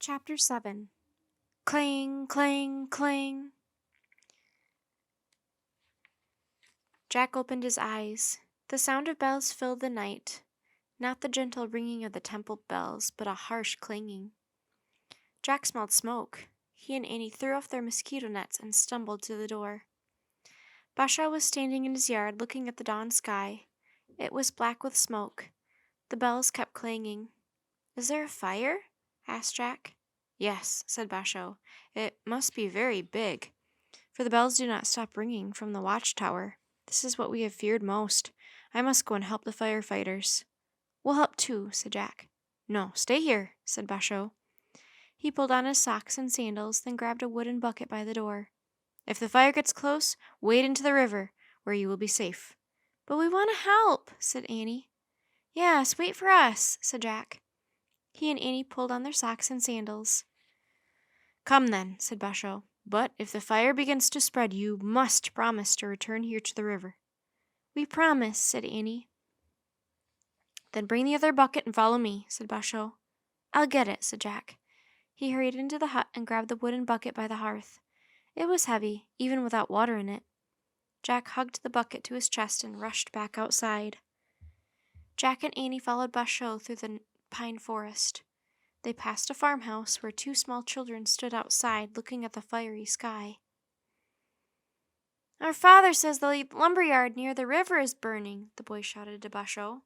Chapter 7. Clang, clang, clang. Jack opened his eyes. The sound of bells filled the night, not the gentle ringing of the temple bells, but a harsh clanging. Jack smelled smoke. He and Annie threw off their mosquito nets and stumbled to the door. Bashaw was standing in his yard looking at the dawn sky. It was black with smoke. The bells kept clanging. "Is there a fire?" asked Jack. "Yes," said Bashaw. "It must be very big, for the bells do not stop ringing from the watchtower. This is what we have feared most. I must go and help the firefighters." "We'll help too," said Jack. "No, stay here," said Bashaw. He pulled on his socks and sandals, then grabbed a wooden bucket by the door. "If the fire gets close, wade into the river, where you will be safe." "But we want to help," said Annie. "Yes, wait for us," said Jack. He and Annie pulled on their socks and sandals. "Come then," said Bashaw. "But if the fire begins to spread, you must promise to return here to the river." "We promise," said Annie. "Then bring the other bucket and follow me," said Bashaw. "I'll get it," said Jack. He hurried into the hut and grabbed the wooden bucket by the hearth. It was heavy, even without water in it. Jack hugged the bucket to his chest and rushed back outside. Jack and Annie followed Bashaw through the pine forest. They passed a farmhouse where two small children stood outside looking at the fiery sky. "Our father says the lumberyard near the river is burning," the boy shouted to Bashaw.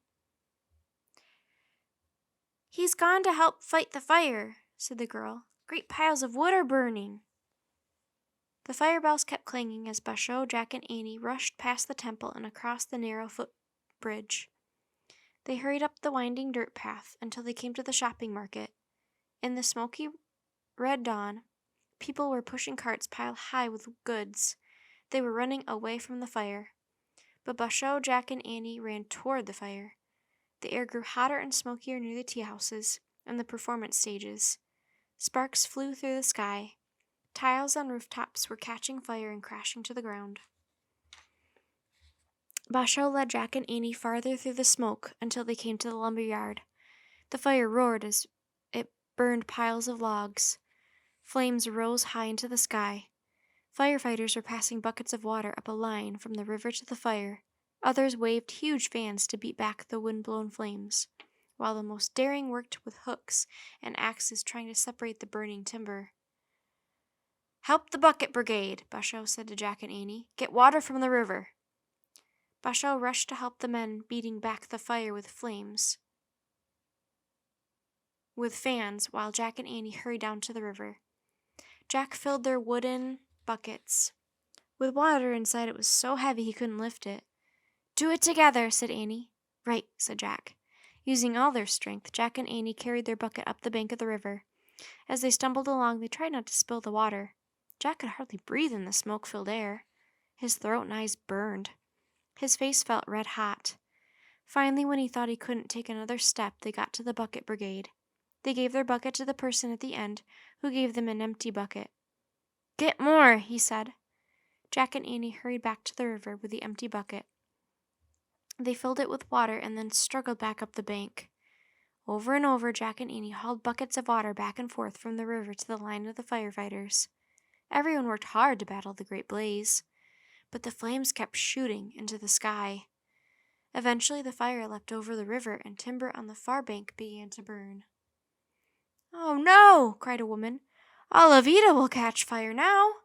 "He's gone to help fight the fire," said the girl. "Great piles of wood are burning." The fire bells kept clanging as Bashaw, Jack, and Annie rushed past the temple and across the narrow footbridge. They hurried up the winding dirt path until they came to the shopping market. In the smoky red dawn, people were pushing carts piled high with goods. They were running away from the fire. But Bashaw, Jack, and Annie ran toward the fire. The air grew hotter and smokier near the tea houses and the performance stages. Sparks flew through the sky. Tiles on rooftops were catching fire and crashing to the ground. Bashaw led Jack and Annie farther through the smoke until they came to the lumberyard. The fire roared as it burned piles of logs. Flames rose high into the sky. Firefighters were passing buckets of water up a line from the river to the fire. Others waved huge fans to beat back the wind-blown flames, while the most daring worked with hooks and axes trying to separate the burning timber. "Help the bucket brigade," Bashaw said to Jack and Annie. "Get water from the river." Bashaw rushed to help the men beating back the fire with fans, while Jack and Annie hurried down to the river. Jack filled their wooden buckets with water inside. It was so heavy he couldn't lift it. "Do it together," said Annie. "Right," said Jack. Using all their strength, Jack and Annie carried their bucket up the bank of the river. As they stumbled along, they tried not to spill the water. Jack could hardly breathe in the smoke-filled air. His throat and eyes burned. His face felt red hot. Finally, when he thought he couldn't take another step, they got to the bucket brigade. They gave their bucket to the person at the end, who gave them an empty bucket. "Get more," he said. Jack and Annie hurried back to the river with the empty bucket. They filled it with water and then struggled back up the bank. Over and over, Jack and Annie hauled buckets of water back and forth from the river to the line of the firefighters. Everyone worked hard to battle the great blaze, but the flames kept shooting into the sky. Eventually, the fire leapt over the river, and timber on the far bank began to burn. "Oh no!" cried a woman. "All of Ida will catch fire now."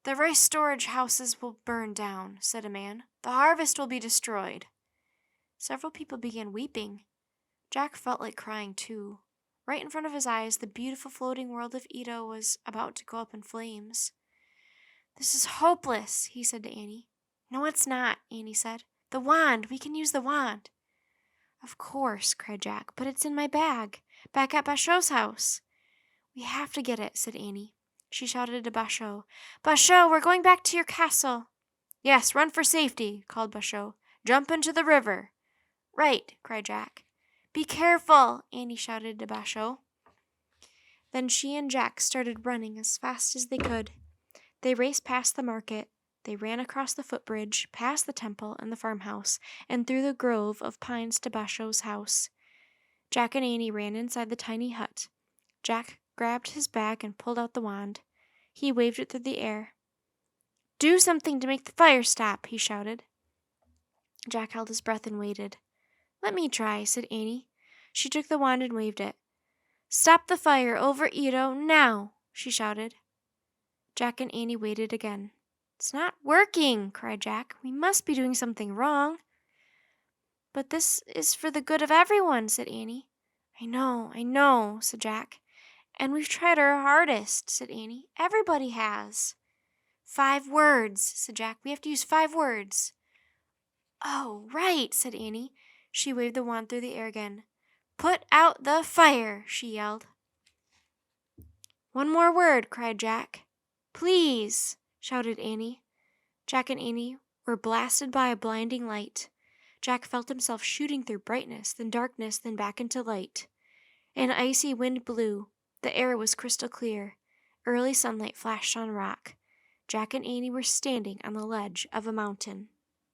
"The rice storage houses will burn down," said a man. "The harvest will be destroyed." Several people began weeping. Jack felt like crying too. Right in front of his eyes, the beautiful floating world of Ida was about to go up in flames. "This is hopeless," he said to Annie. "No, it's not," Annie said. "The wand! We can use the wand." "Of course," cried Jack, "but it's in my bag, back at Bashaw's house." "We have to get it," said Annie. She shouted to Bashaw, "Bashaw, we're going back to your castle." "Yes, run for safety," called Bashaw. "Jump into the river." "Right," cried Jack. "Be careful," Annie shouted to Bashaw. Then she and Jack started running as fast as they could. They raced past the market. They ran across the footbridge, past the temple and the farmhouse, and through the grove of pines to Bashaw's house. Jack and Annie ran inside the tiny hut. Jack grabbed his bag and pulled out the wand. He waved it through the air. "Do something to make the fire stop," he shouted. Jack held his breath and waited. "Let me try," said Annie. She took the wand and waved it. "Stop the fire over Edo now," she shouted. Jack and Annie waited again. "It's not working," cried Jack. "We must be doing something wrong." "But this is for the good of everyone," said Annie. I know," said Jack. "And we've tried our hardest," said Annie. "Everybody has." "5 words," said Jack. "We have to use 5 words." "Oh, right," said Annie. She waved the wand through the air again. "Put out the fire," she yelled. "One more word," cried Jack. "Please," shouted Annie. Jack and Annie were blasted by a blinding light. Jack felt himself shooting through brightness, then darkness, then back into light. An icy wind blew. The air was crystal clear. Early sunlight flashed on rock. Jack and Annie were standing on the ledge of a mountain.